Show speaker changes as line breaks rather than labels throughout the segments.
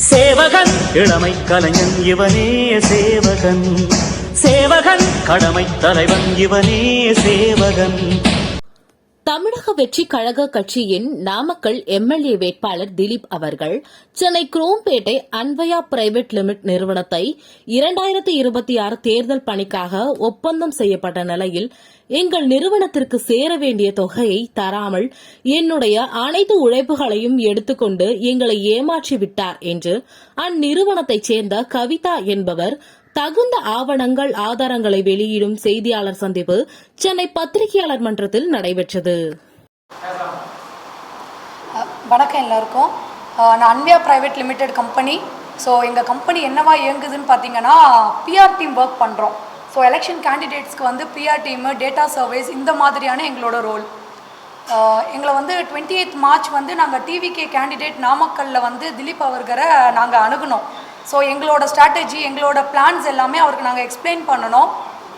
சேவகன் இளமை கலைஞன் இவனே சேவகன், சேவகன் கடமை தலைவன் இவனே சேவகன்.
தமிழக வெற்றி கழக கட்சியின் நாமக்கல் எம்எல்ஏ வேட்பாளர் திலீப் அவர்கள் சென்னை குரோம்பேட்டை அன்வயா பிரைவேட் லிமிடெட் நிறுவனத்தை 2026 தேர்தல் பணிக்காக ஒப்பந்தம் செய்யப்பட்ட நிலையில் எங்கள் நிறுவனத்திற்கு சேர வேண்டிய தொகையை தராமல் என்னுடைய அனைத்து உழைப்புகளையும் எடுத்துக்கொண்டு எங்களை ஏமாற்றிவிட்டார் என்று அந்நிறுவனத்தைச் சேர்ந்த கவிதா என்பவர் தகுந்த ஆவணங்கள் ஆதாரங்களை வெளியிடும் செய்தியாளர் சந்திப்பு சென்னை பத்திரிகையாளர் மன்றத்தில் நடைபெற்றது.
வணக்கம் எல்லாருக்கும். நான் அன்வியா பிரைவேட் லிமிடெட் கம்பெனி. ஸோ எங்கள் கம்பெனி என்னவா இயங்குதுன்னு பார்த்தீங்கன்னா பிஆர் டீம் ஒர்க் பண்ணுறோம். ஸோ எலெக்ஷன் கேண்டிடேட்ஸ்க்கு வந்து பிஆர் டீமு, டேட்டா சர்வேஸ் இந்த மாதிரியான எங்களோட ரோல். எங்களை வந்து 28 மார்ச் வந்து நாங்கள் டிவிகே கேண்டிடேட் நாமக்கல்லில் வந்து திலீப் அவர்களை நாங்கள் அணுகுனோம். ஸோ எங்களோட ஸ்ட்ராட்டஜி, எங்களோட பிளான்ஸ் எல்லாமே அவருக்கு நாங்கள் எக்ஸ்பிளைன் பண்ணணும்.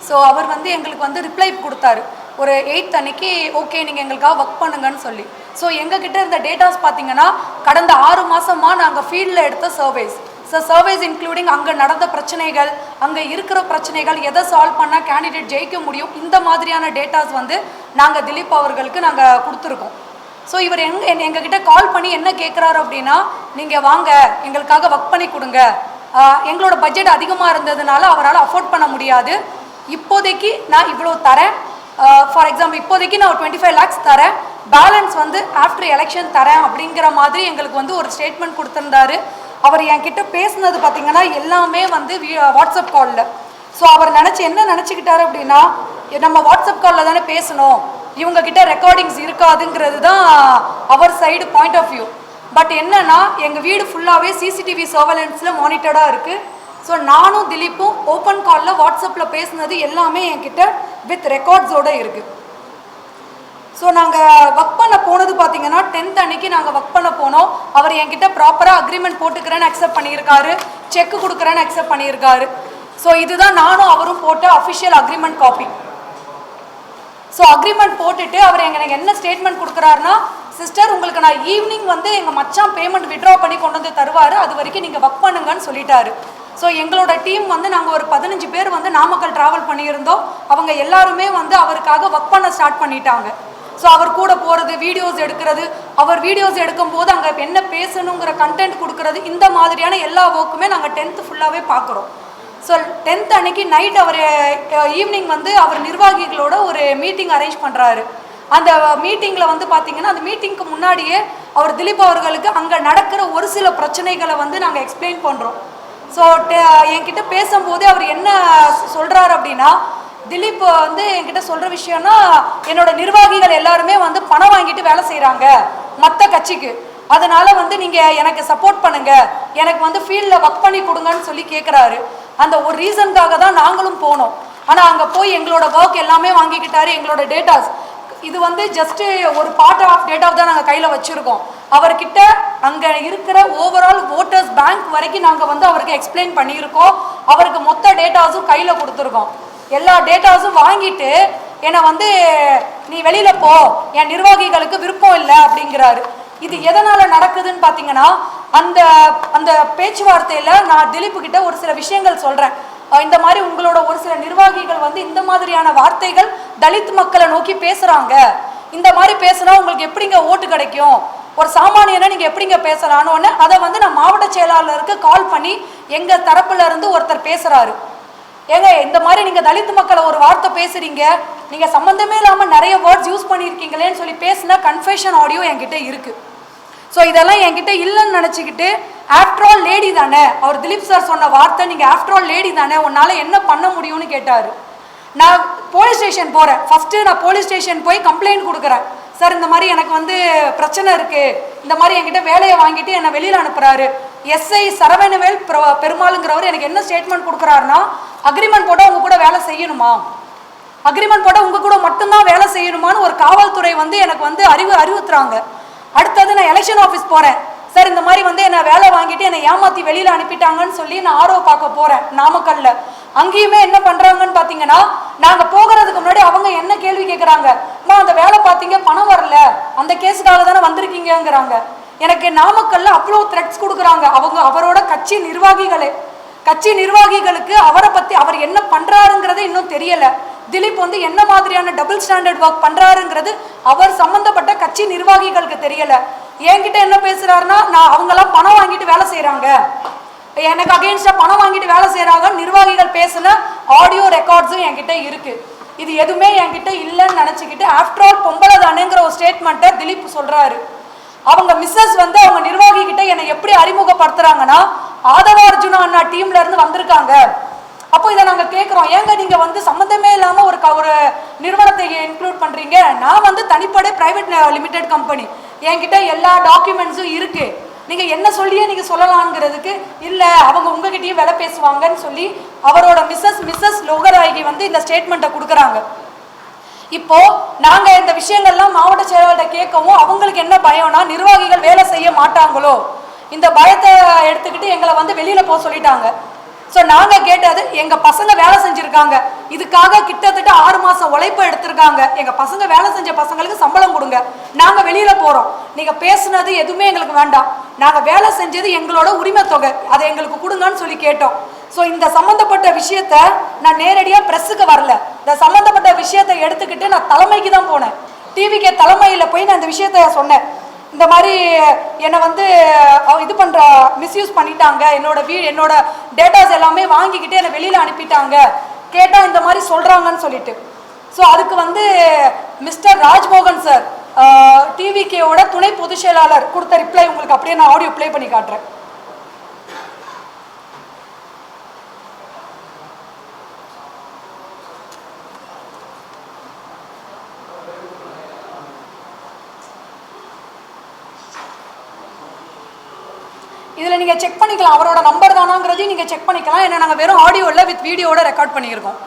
ஸோ அவர் வந்து எங்களுக்கு வந்து ரிப்ளை கொடுத்தாரு ஒரு 8th அன்னைக்கு, ஓகே நீங்கள் எங்களுக்காக ஒர்க் பண்ணுங்கன்னு சொல்லி. ஸோ எங்ககிட்ட இருந்த டேட்டாஸ் பார்த்தீங்கன்னா கடந்த 6 மாதமாக நாங்கள் ஃபீல்டில் எடுத்த சர்வேஸ். ஸோ சர்வேஸ் இன்க்ளூடிங் அங்கே நடந்த பிரச்சனைகள், அங்கே இருக்கிற பிரச்சனைகள், எதை சால்வ் பண்ணால் கேண்டிடேட் ஜெயிக்க முடியும், இந்த மாதிரியான டேட்டாஸ் வந்து நாங்கள் திலீப் அவர்களுக்கு நாங்கள் கொடுத்துருக்கோம். ஸோ இவர் எங்ககிட்ட கால் பண்ணி என்ன கேட்குறாரு அப்படின்னா, நீங்கள் வாங்க எங்களுக்காக ஒர்க் பண்ணி கொடுங்க, எங்களோட பட்ஜெட் அதிகமாக இருந்ததுனால அவரால் அஃபோர்ட் பண்ண முடியாது, இப்போதைக்கு நான் இவ்வளோ தரேன், ஃபார் எக்ஸாம்பிள் இப்போதைக்கு நான் ஒரு 25 lakhs தரேன், பேலன்ஸ் வந்து ஆஃப்டர் எலெக்ஷன் தரேன் அப்படிங்கிற மாதிரி எங்களுக்கு வந்து ஒரு ஸ்டேட்மெண்ட் கொடுத்துருந்தாரு. அவர் என்கிட்ட பேசுனது பார்த்தீங்கன்னா எல்லாமே வந்து வாட்ஸ்அப் காலில். ஸோ அவர் என்ன நினச்சிக்கிட்டாரு அப்படின்னா, நம்ம வாட்ஸ்அப் காலில் தானே பேசணும், இவங்ககிட்ட ரெக்கார்டிங்ஸ் இருக்காதுங்கிறது தான் அவர் side point of view. But என்னன்னா எங்கள் வீடு ஃபுல்லாகவே சிசிடிவி சர்வேலன்ஸில் மானிட்டர்டாக இருக்குது. ஸோ நானும் திலீப்பும் ஓப்பன் காலில் வாட்ஸ்அப்பில் பேசுனது எல்லாமே என்கிட்ட வித் ரெக்கார்ட்ஸோடு இருக்குது. ஸோ நாங்கள் ஒர்க் பண்ண போனது பார்த்தீங்கன்னா 10th அன்னைக்கு நாங்கள் ஒர்க் பண்ண போனோம். அவர் என்கிட்ட ப்ராப்பராக அக்ரிமெண்ட் போட்டுக்கிறேன்னு அக்செப்ட் பண்ணியிருக்காரு, செக்கு கொடுக்குறேன்னு அக்செப்ட் பண்ணியிருக்காரு. ஸோ இதுதான் நானும் அவரும் போட்ட official agreement copy. So agreement போட்டுட்டு அவர் எனக்கு என்ன ஸ்டேட்மெண்ட் கொடுக்குறாருன்னா, சிஸ்டர் உங்களுக்கு நான் ஈவினிங் வந்து எங்கள் மச்சான் பேமெண்ட் விட்ரா பண்ணி கொண்டு வந்து தருவார், அது வரைக்கும் நீங்கள் ஒர்க் பண்ணுங்கன்னு சொல்லிட்டாரு. ஸோ எங்களோட டீம் வந்து நாங்கள் ஒரு 15 பேர் வந்து நாமக்கல் ட்ராவல் பண்ணியிருந்தோம். அவங்க எல்லாருமே வந்து அவருக்காக ஒர்க் பண்ண ஸ்டார்ட் பண்ணிட்டாங்க. ஸோ அவர் கூட போகிறது, வீடியோஸ் எடுக்கிறது, அவர் வீடியோஸ் எடுக்கும்போது அங்கே என்ன பேசணுங்கிற கண்டென்ட் கொடுக்கறது, இந்த மாதிரியான எல்லா ஒர்க்குமே நாங்கள் 10th ஃபுல்லாகவே பார்க்குறோம். ஸோ 10th அன்னைக்கு நைட் அவர் ஈவினிங் வந்து அவர் நிர்வாகிகளோட ஒரு மீட்டிங் அரேஞ்ச் பண்ணுறாரு. அந்த மீட்டிங்கில் வந்து பார்த்தீங்கன்னா அந்த மீட்டிங்க்கு முன்னாடியே அவர் திலீப் அவர்களுக்கு அங்கே நடக்கிற ஒரு சில பிரச்சனைகளை வந்து நாங்கள் எக்ஸ்பிளைன் பண்ணுறோம். ஸோ என்கிட்ட பேசும்போதே அவர் என்ன சொல்கிறாரு அப்படின்னா, திலீப் வந்து என்கிட்ட சொல்கிற விஷயம்னா, என்னோட நிர்வாகிகள் எல்லாருமே வந்து பணம் வாங்கிட்டு வேலை செய்கிறாங்க மற்ற கட்சிக்கு, அதனால வந்து நீங்கள் எனக்கு சப்போர்ட் பண்ணுங்கள், எனக்கு வந்து ஃபீல்டில் ஒர்க் பண்ணி கொடுங்கன்னு சொல்லி கேட்குறாரு. அந்த ஒரு ரீசனுக்காக தான் நாங்களும் போனோம். ஆனால் அங்கே போய் எங்களோட ஒர்க் எல்லாமே வாங்கிக்கிட்டாரு, எங்களோட டேட்டாஸ். இது வந்து ஜஸ்ட்டு ஒரு பார்ட் ஆஃப் டேட்டா தான் நாங்கள் கையில் வச்சுருக்கோம். அவர்கிட்ட அங்கே இருக்கிற ஓவரால் ஓட்டர்ஸ் பேங்க் வரைக்கும் நாங்கள் வந்து அவருக்கு எக்ஸ்பிளைன் பண்ணியிருக்கோம். அவருக்கு மொத்த டேட்டாஸும் கையில் கொடுத்துருக்கோம். எல்லா டேட்டாஸும் வாங்கிட்டு என்னை வந்து நீ வெளியில் போ, என் நிர்வாகிகளுக்கு விருப்பம் இல்லை அப்படிங்கிறாரு. இது எதனால் நடக்குதுன்னு பார்த்தீங்கன்னா, அந்த பேச்சுவார்த்தையில் நான் திலீப்பு கிட்ட ஒரு சில விஷயங்கள் சொல்கிறேன். இந்த மாதிரி உங்களோட ஒரு சில நிர்வாகிகள் வந்து இந்த மாதிரியான வார்த்தைகள் தலித் மக்களை நோக்கி பேசுகிறாங்க, இந்த மாதிரி பேசுனா உங்களுக்கு எப்படிங்க ஓட்டு கிடைக்கும், ஒரு சாமானியனை நீங்கள் எப்படிங்க பேசலான்னு அதை வந்து நான் மாவட்ட செயலாளருக்கு கால் பண்ணி எங்கள் தரப்புல இருந்து ஒருத்தர் பேசுகிறாரு. ஏங்க இந்த மாதிரி நீங்கள் தலித் மக்களை ஒரு வார்த்தை பேசுகிறீங்க, நீங்கள் சம்மந்தமே இல்லாமல் நிறைய வேர்ட்ஸ் யூஸ் பண்ணியிருக்கீங்களேன்னு சொல்லி பேசினா கன்ஃபெஷன் ஆடியோ என்கிட்ட இருக்குது. ஸோ இதெல்லாம் என்கிட்ட இல்லைன்னு நினச்சிக்கிட்டு, ஆஃப்டர் ஆல் லேடி தானே, அவர் திலீப் சார் சொன்ன வார்த்தை, நீங்கள் ஆஃப்டர் ஆல் லேடி தானே, உன்னால் என்ன பண்ண முடியும்னு கேட்டார். நான் போலீஸ் ஸ்டேஷன் போகிறேன். ஃபஸ்ட்டு நான் போலீஸ் ஸ்டேஷன் போய் கம்ப்ளைண்ட் கொடுக்குறேன். சார் இந்த மாதிரி எனக்கு வந்து பிரச்சனை இருக்குது, இந்த மாதிரி என்கிட்ட வேலையை வாங்கிட்டு என்னை வெளியில் அனுப்புகிறாரு. எஸ்ஐ சரவணவேல் பெருமாளுங்கிறவர் எனக்கு என்ன ஸ்டேட்மெண்ட் கொடுக்குறாருன்னா, அக்ரிமெண்ட் போட்டால் உங்கள் கூட வேலை செய்யணுமா, அக்ரிமெண்ட் போட்டால் உங்கள் கூட மட்டும்தான் வேலை செய்யணுமான்னு ஒரு காவல்துறை வந்து எனக்கு வந்து அறிவுறுத்துறாங்க. அடுத்தது நான் எலெக்ஷன் ஆஃபீஸ் போகிறேன். சார் இந்த மாதிரி வந்து என்னை வேலை வாங்கிட்டு என்னை ஏமாற்றி வெளியில் அனுப்பிட்டாங்கன்னு சொல்லி நான் ஆர்ஓ பார்க்க போகிறேன் நாமக்கல்ல. அங்கேயுமே என்ன பண்ணுறாங்கன்னு பார்த்தீங்கன்னா, நாங்கள் போகிறதுக்கு முன்னாடி அவங்க என்ன கேள்வி கேட்குறாங்க, அந்த வேலை பார்த்தீங்க பணம் வரல, அந்த கேஸுக்காக தானே வந்திருக்கீங்கிறாங்க. எனக்கு நாமக்கல்ல அவ்வளோ த்ரெட்ஸ் கொடுக்குறாங்க. அவரோட கட்சி நிர்வாகிகளுக்கு அவரை பற்றி அவர் என்ன பண்ணுறாருங்கிறது இன்னும் தெரியலை. திலீப் வந்து என்ன மாதிரியான டபுள் ஸ்டாண்டர்ட் ஒர்க் பண்ணுறாருங்கிறது அவர் சம்மந்தப்பட்ட கட்சி நிர்வாகிகளுக்கு தெரியலை. என்கிட்ட என்ன பேசுகிறாருன்னா, நான் அவங்களாம் பணம் வாங்கிட்டு வேலை செய்கிறாங்க, எனக்கு அகெயின்ஸ்டாக பணம் வாங்கிட்டு வேலை செய்கிறாங்க, நிர்வாகிகள் பேசின ஆடியோ ரெக்கார்ட்ஸும் என்கிட்ட இருக்குது. இது எதுவுமே என்கிட்ட இல்லைன்னு நினச்சிக்கிட்டு ஆஃப்டர் ஆல் பொம்பளை தானேங்கிற ஒரு ஸ்டேட்மெண்ட்டை திலீப் சொல்கிறாரு. அவங்க மிஸ்ஸஸ் வந்து அவங்க நிர்வாகி கிட்ட என்னை எப்படி அறிமுகப்படுத்துறாங்கன்னா, ஆதவ அர்ஜுனா அண்ணா டீம்ல இருந்து வந்திருக்காங்க. அப்போ இதை நாங்கள் கேட்குறோம், ஏங்க நீங்கள் வந்து சம்மந்தமே இல்லாமல் ஒரு நிறுவனத்தை இன்க்ளூட் பண்ணுறீங்க? நான் வந்து தனிப்படை பிரைவேட் லிமிடெட் கம்பெனி, என்கிட்ட எல்லா டாக்குமெண்ட்ஸும் இருக்குது, நீங்கள் என்ன சொல்லியே நீங்கள் சொல்லலாங்கிறதுக்கு இல்லை, அவங்க உங்ககிட்டயும் வேலை பேசுவாங்கன்னு சொல்லி அவரோட மிஸ்ஸஸ் லோகராய்கி வந்து இந்த ஸ்டேட்மெண்ட்டை கொடுக்குறாங்க. இப்போ நாங்கள் இந்த விஷயங்கள்லாம் மாவட்ட செயலாளர்கிட்ட கேட்கவும் அவங்களுக்கு என்ன பயம்னா, நிர்வாகிகள் வேலை செய்ய மாட்டாங்களோ, இந்த பயத்தை எடுத்துக்கிட்டு எங்களை வந்து வெளியில் போக சொல்லிட்டாங்க. ஸோ நாங்கள் கேட்டது, எங்கள் பசங்க வேலை செஞ்சுருக்காங்க, இதுக்காக கிட்டத்தட்ட 6 மாதம் உழைப்பு எடுத்திருக்காங்க, எங்கள் பசங்க வேலை செஞ்ச பசங்களுக்கு சம்பளம் கொடுங்க, நாங்கள் வெளியில் போகிறோம், நீங்கள் பேசுனது எதுவுமே எங்களுக்கு வேண்டாம், நாங்கள் வேலை செஞ்சது எங்களோட உரிமை தொகை, அதை எங்களுக்கு கொடுங்கன்னு சொல்லி கேட்டோம். ஸோ இந்த சம்மந்தப்பட்ட விஷயத்த நான் நேரடியாக ப்ரெஸ்ஸுக்கு வரல, இந்த சம்மந்தப்பட்ட விஷயத்தை எடுத்துக்கிட்டு நான் தலைமைக்கு தான் போனேன். டிவிகே தலைமையில் போய் நான் இந்த விஷயத்த சொன்னேன். இந்த மாதிரி என்னை வந்து இது பண்ணுற மிஸ்யூஸ் பண்ணிட்டாங்க, என்னோட டேட்டாஸ் எல்லாமே வாங்கிக்கிட்டு என்னை வெளியில் அனுப்பிட்டாங்க, கேட்டால் இந்த மாதிரி சொல்கிறாங்கன்னு சொல்லிட்டு. ஸோ அதுக்கு வந்து மிஸ்டர் ராஜ்மோகன் சார், டிவிகேவோட துணை பொதுச் செயலாளர் கொடுத்த ரிப்ளை உங்களுக்கு அப்படியே நான் ஆடியோ ப்ளே பண்ணி காட்டுறேன். இதில் நீங்கள் செக் பண்ணிக்கலாம், அவரோட நம்பர் தானாங்கிறதையும் நீங்கள் செக் பண்ணிக்கலாம். ஏன்னா நாங்கள் வெறும் ஆடியோவில் வித் வீடியோட ரெக்கார்ட் பண்ணியிருக்கோம்.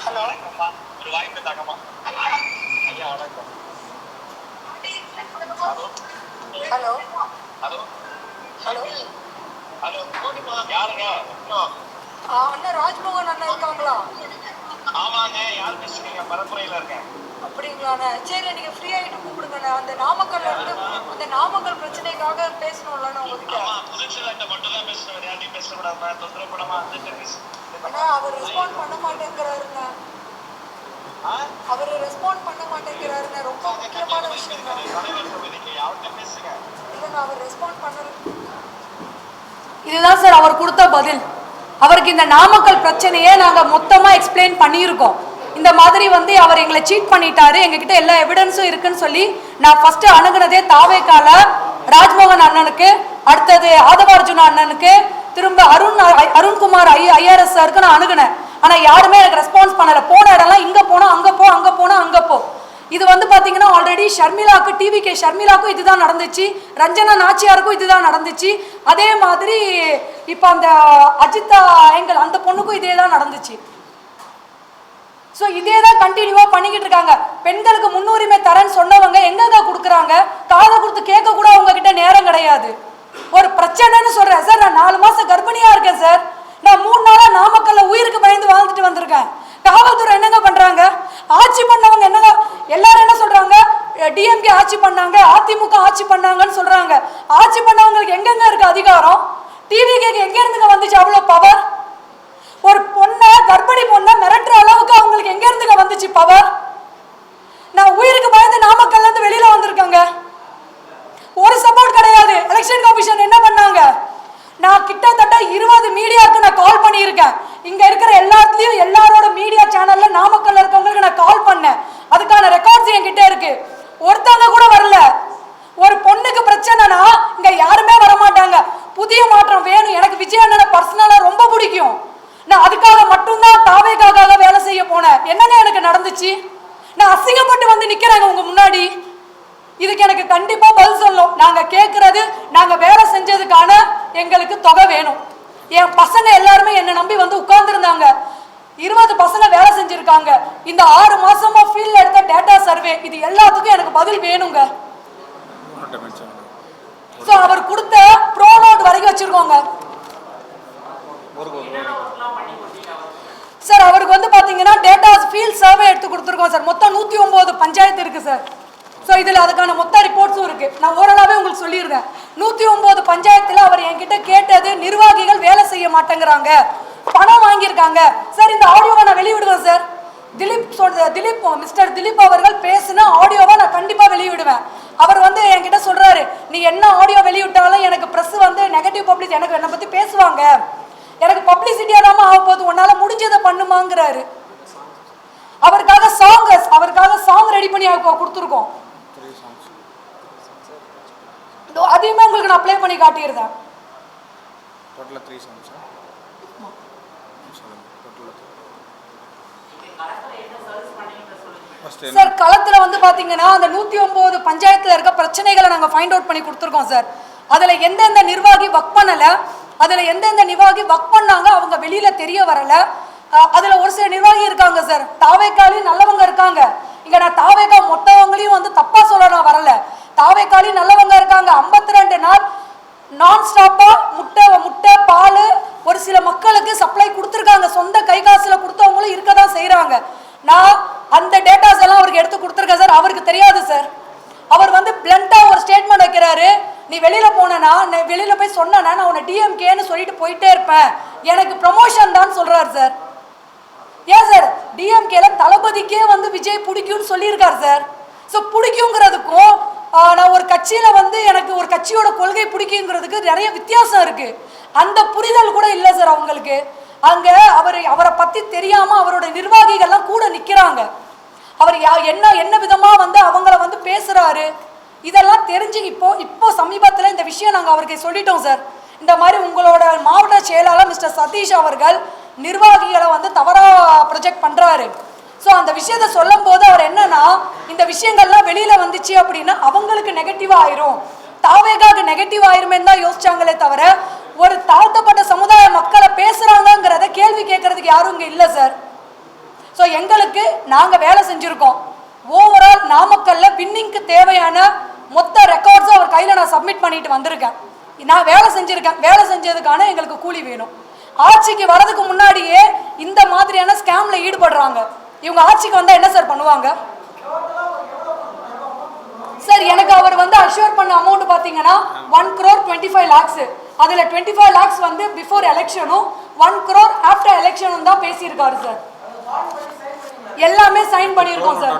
ஹலோ, ஒரு வாய்ப்பு தாங்கம்மா. ஐயா வணக்கம். Hello hello hello hello hello யாருங்க?
அண்ணா ராஜ்மோகன் அண்ணா இருக்காங்களா?
ஆமாங்க, யார் பேசுறீங்க? பரப்புரையில் இருக்கேன்.
அப்படிங்களாண்ணா, சரி, நீங்கள் ஃப்ரீ ஆகிட்டு கூப்பிடுங்கண்ணா. அந்த நாமக்கல் பிரச்சனைக்காக பேசணும்லண்ணா உங்ககிட்ட.
புதுச்சேரிட்ட மட்டும் தான் பேசுறேன், யாரையும் பேசக்கூடாது, தொந்தரப்படாம
அண்ணா அவர் ரெஸ்பாண்ட் பண்ண மாட்டேங்கிறாருங்க. ரொம்ப முக்கியமான விஷயம் தான். இல்லைண்ணா, அவர் ரெஸ்பாண்ட் பண்ணல. இதுதான் சார் அவர் கொடுத்த பதில். அவருக்கு இந்த நாமக்கல் பிரச்சனையே நாங்கள் மொத்தமாக எக்ஸ்பிளைன் பண்ணியிருக்கோம். இந்த மாதிரி வந்து அவர் எங்களை சீட் பண்ணிட்டாரு, எங்ககிட்ட எல்லா எவிடன்ஸும் இருக்குன்னு சொல்லி நான் ஃபர்ஸ்ட் அணுகுனதே தாவேக்கால ராஜ்மோகன் அண்ணனுக்கு, அடுத்தது ஆதவார்ஜுனா அண்ணனுக்கு, திரும்ப அருண்குமார் ஐஆர்எஸ் சாருக்கு நான் அணுகுனேன். ஆனால் யாருமே எனக்கு ரெஸ்பான்ஸ் பண்ணலை. போன இடம்லாம் இங்கே போனோம், அங்கே போ, அங்கே போனோம், அங்கே போ. இது வந்து பார்த்தீங்கன்னா ஆல்ரெடி ஷர்மிளாக்கு, டிவிகே ஷர்மிளாக்கும் இதுதான் நடந்துச்சு, ரஞ்சனா நாச்சியாருக்கும் இதுதான் நடந்துச்சு, அதே மாதிரி இப்போ அந்த அஜிதா ஏங்கல் அந்த பொண்ணுக்கும் இதே தான் நடந்துச்சு. ஸோ இதே தான் கண்டினியூவாக பண்ணிக்கிட்டு இருக்காங்க. பெண்களுக்கு முன்னுரிமை தரேன்னு சொன்னவங்க எங்கெங்க கொடுக்குறாங்க? காதை கொடுத்து கேட்க கூட உங்ககிட்ட நேரம் கிடையாது. ஒரு பிரச்சனைன்னு சொல்கிறேன் சார், நான் 4 மாதம் கர்ப்பிணியாக இருக்கேன் சார், நான் 3 நாளாக நாமக்கல்ல உயிருக்கு பயந்து வாழ்ந்துட்டு வந்திருக்கேன். காவல்துறை என்னங்க பண்ணுறாங்க? ஆட்சி பண்ணவங்க என்னங்க, எல்லாரும் என்ன சொல்கிறாங்க? டிஎம்கே ஆட்சி பண்ணாங்க, அதிமுக ஆட்சி பண்ணாங்கன்னு சொல்கிறாங்க. ஆட்சி பண்ணவங்களுக்கு எங்கெங்க இருக்குது அதிகாரம்? டிவிகேக்கு எங்கே இருந்துங்க வந்துச்சு அவ்வளோ பவர்? ஒரு பொண்ணை, கர்ப்பிணி பொண்ணை மிரட்டுற அளவுக்கு அவங்களுக்கு எங்க இருந்துங்க வந்துச்சு பவர்? நான் உயிருக்கு பயந்து நாமக்கல்ல இருந்து வெளியில வந்திருக்கேங்க. ஒரு சப்போர்ட் கிடையாது. எலெக்ஷன் கமிஷன் என்ன பண்ணாங்க? நான் கிட்டத்தட்ட 20 மீடியாவுக்கு நான் கால் பண்ணியிருக்கேன். இங்க இருக்கிற எல்லாத்துலயும் எல்லாரோட மீடியா சேனல்ல நாமக்கல்ல இருக்கவங்களுக்கு நான் கால் பண்ணேன். அதுக்கான ரெக்கார்ட்ஸ் என்கிட்ட இருக்கு. ஒருத்தவங்க கூட வரல. ஒரு பொண்ணுக்கு பிரச்சனைனா இங்க யாருமே வரமாட்டாங்க. புதிய மாற்றம் வேணும். எனக்கு விஜய் அண்ணனை பர்சனலா ரொம்ப பிடிக்கும். நான் அதுக்காக மட்டும்தான் தாவேக்காக வேலை செய்ய போனேன். என்னங்க எனக்கு நடந்துச்சு? நான் அசிங்கப்பட்டு வந்து நிக்கிறேங்க உங்க முன்னாடி. இதுக்கு எனக்கு கண்டிப்பா பதில் சொல்லணும். நாங்க கேட்கறது, நாங்க வேலை செஞ்சதுக்கான எங்களுக்கு தொகை வேணும். என் பசங்க எல்லாருமே என்னை நம்பி வந்து உட்கார்ந்துருந்தாங்க. 20 பசங்க வேலை செஞ்சிருக்காங்க. இந்த 6 மாசமா ஃபீல்ட்ல எடுத்த டேட்டா சர்வே, இது எல்லாத்துக்கும் எனக்கு பதில் வேணுங்க. ஸோ அவர் கொடுத்த ப்ரோனோட் வரைக்கும் வச்சிருக்கோங்க சார். அவருக்கு வந்து பாத்தீங்கன்னா டேட்டா ஃபீல்ட் சர்வே எடுத்து கொடுத்துருக்கோம் சார். மொத்தம் 109 பஞ்சாயத்து இருக்கு சார். ஸோ இதில் அதுக்கான மொத்த ரிப்போர்ட்ஸும் இருக்கு. நான் ஓரளவே உங்களுக்கு சொல்லியிருந்தேன். 109 பஞ்சாயத்தில் அவர் என்கிட்ட கேட்டது நிர்வாகிகள் வேலை செய்ய மாட்டேங்கிறாங்க, பணம் வாங்கியிருக்காங்க. சார் இந்த ஆடியோவை நான் வெளியிடுவேன் சார். மிஸ்டர் திலீப் அவர்கள் பேசின ஆடியோவை நான் கண்டிப்பாக வெளியிடுவேன். அவர் வந்து என்கிட்ட சொல்றாரு, நீ என்ன ஆடியோ வெளியிட்டாலும் எனக்கு ப்ரெஸ் வந்து நெகட்டிவ் பப்ளிசிட்டி, எனக்கு என்னை பற்றி பேசுவாங்க, எனக்கு பப்ளிசிட்டியாக இல்லாமல் ஆக போகுது, உன்னால் முடிஞ்சதை பண்ணுமாங்கிறாரு. அவருக்காக சாங் ரெடி பண்ணி கொடுத்துருக்கோம். அதையுமே உங்களுக்கு நான் அப்ளை பண்ணி காட்டியிருந்தேன். சார் களத்துல வந்து பாத்தீங்கன்னா அந்த 109 பஞ்சாயத்துல இருக்க பிரச்சனைகளை நாங்க ஃபைண்ட் அவுட் பண்ணி கொடுத்துருக்கோம் சார். அதுல எந்தெந்த நிர்வாகி ஒர்க் பண்ணல, அதுல எந்தெந்த நிர்வாகி ஒர்க் பண்ணாங்க அவங்க வெளியில தெரிய வரல. அதுல ஒரு சில நிர்வாகி இருக்காங்க சார், தாவேக்காலி நல்லவங்க இருக்காங்க. இங்க நான் தாவேக்கா மொத்தவங்களையும் வந்து தப்பா சொல்ல நான் வரல. தாவேக்காலி நல்லவங்க இருக்காங்க. 52 நாள் நான் ஸ்டாப்பா முட்டை பால் ஒரு சில மக்களுக்கு சப்ளை கொடுத்துருக்காங்க. சொந்த கை காசுல கொடுத்தவங்களும் இருக்கதான் செய்யறாங்க. நான் அந்த டேட்டாஸ் எல்லாம் அவருக்கு எடுத்து கொடுத்துருக்கேன் சார். அவருக்கு தெரியாது சார். அவர் வந்து பிளண்டா ஒரு ஸ்டேட்மெண்ட் வைக்கிறாரு, நீ வெளியில போனா வெளியில போய் சொன்னா நான் உன்னை டிஎம்கேன்னு சொல்லிட்டு போயிட்டே இருப்பேன், எனக்கு ப்ரமோஷன் தான் சொல்றாரு சார். ஏன் சார் டிஎம்கேல தளபதிக்கே வந்து விஜய் பிடிக்கும்னு சொல்லியிருக்காரு சார். ஸோ பிடிக்குங்கிறதுக்கும் நான் ஒரு கட்சியில வந்து எனக்கு ஒரு கட்சியோட கொள்கை பிடிக்குங்கிறதுக்கு நிறைய வித்தியாசம் இருக்கு. அந்த புரிதல் கூட இல்லை சார் அவங்களுக்கு. அங்க அவரை பத்தி தெரியாம அவரோட நிர்வாகிகள்லாம் கூட நிக்கிறாங்க. அவர் என்ன விதமா வந்து அவங்கள வந்து பேசுறாரு இதெல்லாம் தெரிஞ்சு இப்போ சமீபத்தில் இந்த விஷயம் நாங்கள் அவருக்கு சொல்லிட்டோம் சார். இந்த மாதிரி உங்களோட மாவட்ட செயலாளர் மிஸ்டர் சதீஷ் அவர்கள் நிர்வாகிகளை வந்து தவறா ப்ரொஜெக்ட் பண்றாரு. ஸோ அந்த விஷயத்த சொல்லும் போது அவர் என்னன்னா, இந்த விஷயங்கள்லாம் வெளியில வந்துச்சு அப்படின்னா அவங்களுக்கு நெகட்டிவா ஆயிரும், தாவேகாக்கு நெகட்டிவ் ஆயிருமே தான் யோசிச்சாங்களே தவிர ஒரு தாழ்த்தப்பட்ட சமுதாய மக்களை பேசுறாங்கிறத கேள்வி கேட்கறதுக்கு யாரும் இங்க இல்லை சார். ஸோ எங்களுக்கு நாங்க வேலை செஞ்சிருக்கோம். ஓவரால் நாமக்கல்ல வின்னிங்க்கு தேவையான மொத்த ரெக்கார்ட்ஸும் அவர் கையில நான் சப்மிட் பண்ணிட்டு வந்திருக்கேன். நான் வேலை செஞ்சிருக்கேன். வேலை செஞ்சதுக்கான எங்களுக்கு கூலி வேணும். ஆட்சிக்கு வரதுக்கு முன்னாடியே இந்த மாதிரியான ஸ்கேம்ல ஈடுபடுறாங்க. இவங்க ஆட்சிக்கு வந்தா என்ன சார் பண்ணுவாங்க சார்? எனக்கு அவர் வந்து அஷ்யூர் பண்ண அமௌண்ட் பாத்தீங்கன்னா 1 crore 25 lakhs. அதுல 25 lakhs வந்து பிஃபோர் எலெக்ஷனும் 1 crore ஆஃப்டர் எலெக்ஷனும் தான் பேசியிருக்காரு சார். எல்லாமே சைன் பண்ணியிருக்கோம் சார்.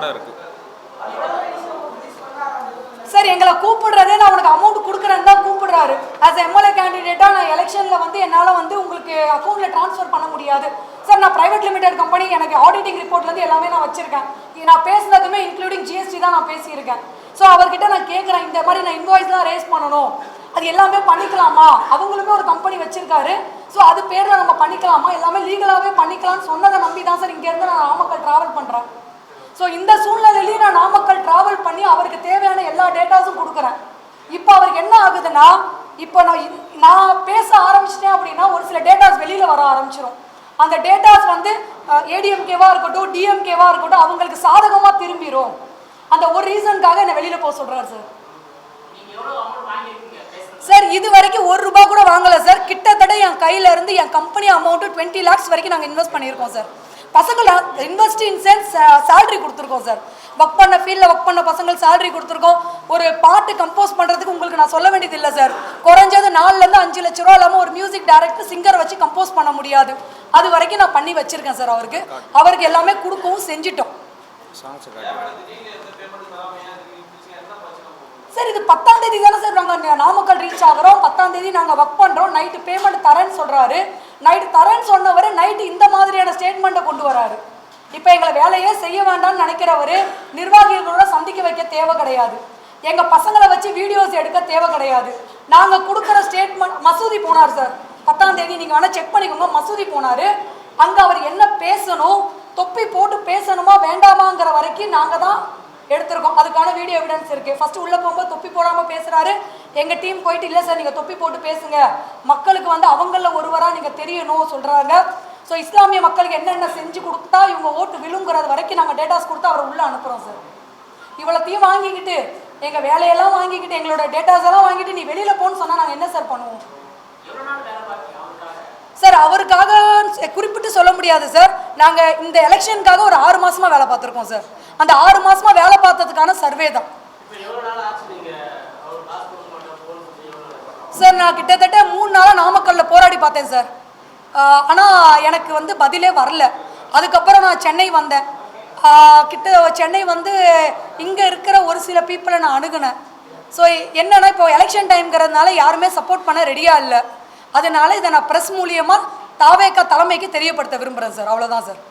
சார் எங்களை கூப்பிடுறதே நான் உனக்கு அமௌண்ட் கொடுக்குறேன்னு தான் கூப்பிடுறாரு. ஆஸ் எம்எல்ஏ கேண்டிடேட்டா நான் எலெக்ஷன்ல வந்து என்னால் வந்து உங்களுக்கு அக்கௌண்ட்ல டிரான்ஸ்ஃபர் பண்ண முடியாது சார். நான் பிரைவேட் லிமிடெட் கம்பெனி, எனக்கு ஆடிட்டிங் ரிப்போர்ட்லேருந்து எல்லாமே நான் வச்சிருக்கேன். நான் பேசுனதுமே இன்க்ளூடிங் ஜிஎஸ்டி தான் நான் பேசியிருக்கேன். ஸோ அவர்கிட்ட நான் கேட்குறேன், இந்த மாதிரி நான் இன்வாய்ஸ்லாம் ரேஸ் பண்ணணும், அது எல்லாமே பண்ணிக்கலாமா? அவங்களுமே ஒரு கம்பெனி வச்சிருக்காரு. ஸோ அது பேரில் நம்ம பண்ணிக்கலாமா? எல்லாமே லீகலாகவே பண்ணிக்கலாம்னு சொன்னதை நம்பி தான் சார் இங்கேருந்து நான் நாமக்கல் ட்ராவல் பண்ணுறேன். ஸோ இந்த சூழ்நிலையிலையும் நான் நாமக்கல் ட்ராவல் பண்ணி அவருக்கு தேவையான எல்லா டேட்டாஸும் கொடுக்குறேன். இப்போ அவருக்கு என்ன ஆகுதுன்னா, இப்போ நான் பேச ஆரம்பிச்சிட்டேன் அப்படின்னா ஒரு சில டேட்டாஸ் வெளியில் வர ஆரம்பிச்சிடும். அந்த டேட்டாஸ் வந்து ஏடிஎம்கேவா இருக்கட்டும் டிஎம்கேவா இருக்கட்டும் அவங்களுக்கு சாதகமாக திரும்பிடும். அந்த ஒரு ரீசனுக்காக என்னை வெளியில் போக சொல்கிறார் சார். சார் இது வரைக்கும் 1 ரூபா கூட வாங்கலை சார். கிட்டத்தட்ட என் கையில இருந்து என் கம்பெனி அமௌண்ட்டு 20 lakhs வரைக்கும் நாங்கள் இன்வெஸ்ட் பண்ணியிருக்கோம் சார். பசங்களை இன்வெஸ்ட் இன் சென்ஸ் சேலரி கொடுத்துருக்கோம் சார். ஒர்க் பண்ண ஃபீல்டில் ஒர்க் பண்ண பசங்கள் சேலரி கொடுத்துருக்கோம். ஒரு பாட்டு கம்போஸ் பண்ணுறதுக்கு உங்களுக்கு நான் சொல்ல வேண்டியது இல்லை சார். குறைஞ்சது 4 to 5 லட்ச ரூபா இல்லாமல் ஒரு மியூசிக் டைரக்டர் சிங்கர் வச்சு கம்போஸ் பண்ண முடியாது. அது வரைக்கும் நான் பண்ணி வச்சிருக்கேன் சார். அவருக்கு எல்லாமே கொடுக்கவும் செஞ்சிட்டோம் சார். இது 10ஆம் தேதி தானே சார் நாங்கள் நாமக்கல் ரீச் ஆகிறோம். 10ஆம் தேதி நாங்கள் ஒர்க் பண்ணுறோம். நைட்டு பேமெண்ட் தரேன்னு சொல்கிறாரு. நைட்டு தரேன்னு சொன்னவர் நைட்டு இந்த மாதிரியான ஸ்டேட்மெண்ட்டை கொண்டு வராரு. இப்போ எங்களை வேலையே செய்ய வேண்டாம்னு நினைக்கிறவர் நிர்வாகிகளோட சந்திக்க வைக்க தேவை கிடையாது. எங்கள் பசங்களை வச்சு வீடியோஸ் எடுக்க தேவை கிடையாது. நாங்கள் கொடுக்குற ஸ்டேட்மெண்ட் மசூதி போனார் சார். 10ஆம் தேதி நீங்கள் வேணால் செக் பண்ணிக்கோங்க. மசூதி போனார். அங்கே அவர் என்ன பேசணும், தொப்பி போட்டு பேசணுமா வேண்டாமாங்கிற வரைக்கும் நாங்கள் தான் எடுத்திருக்கோம். அதுக்கான வீடியோ எவிடன்ஸ் இருக்குது. ஃபஸ்ட்டு உள்ளே போகும்போது தொப்பி போடாமல் பேசுகிறாரு. எங்கள் டீம் போயிட்டு இல்லை சார் நீங்கள் தொப்பி போட்டு பேசுங்க, மக்களுக்கு வந்து அவங்களில் ஒருவராக நீங்கள் தெரியணும் சொல்கிறாங்க. ஸோ இஸ்லாமிய மக்களுக்கு என்னென்ன செஞ்சு கொடுத்தா இவங்க ஓட்டு விழுங்குறது வரைக்கும் நாங்கள் டேட்டாஸ் கொடுத்து அவரை உள்ளே அனுப்புகிறோம் சார். இவ்வளோத்தையும் வாங்கிக்கிட்டு எங்கள் வேலையெல்லாம் வாங்கிக்கிட்டு எங்களோட டேட்டாஸ் எல்லாம் வாங்கிட்டு நீ வெளியில் போன்னு சொன்னால் நாங்கள் என்ன சார் பண்ணுவோம் சார்? அவருக்காக குறிப்பிட்டு சொல்ல முடியாது சார். நாங்கள் இந்த எலெக்ஷனுக்காக ஒரு 6 மாதமாக வேலை பார்த்துருக்கோம் சார். அந்த 6 மாதமாக வேலை பார்த்ததுக்கான சர்வே தான் சார் நான் கிட்டத்தட்ட 3 நாளாக நாமக்கல்லில் போராடி பார்த்தேன் சார். ஆனால் எனக்கு வந்து பதிலே வரல. அதுக்கப்புறம் நான் சென்னை வந்தேன். சென்னை வந்து இங்கே இருக்கிற ஒரு சில பீப்புளை நான் அணுகுனேன். ஸோ என்னென்னா இப்போ எலெக்ஷன் டைம்ங்கிறதுனால யாருமே சப்போர்ட் பண்ண ரெடியாக இல்லை. அதனால இதை நான் ப்ரெஸ் மூலியமாக தாவேகா தலைமைக்கு தெரியப்படுத்த விரும்புகிறேன் சார். அவ்வளோதான் சார்.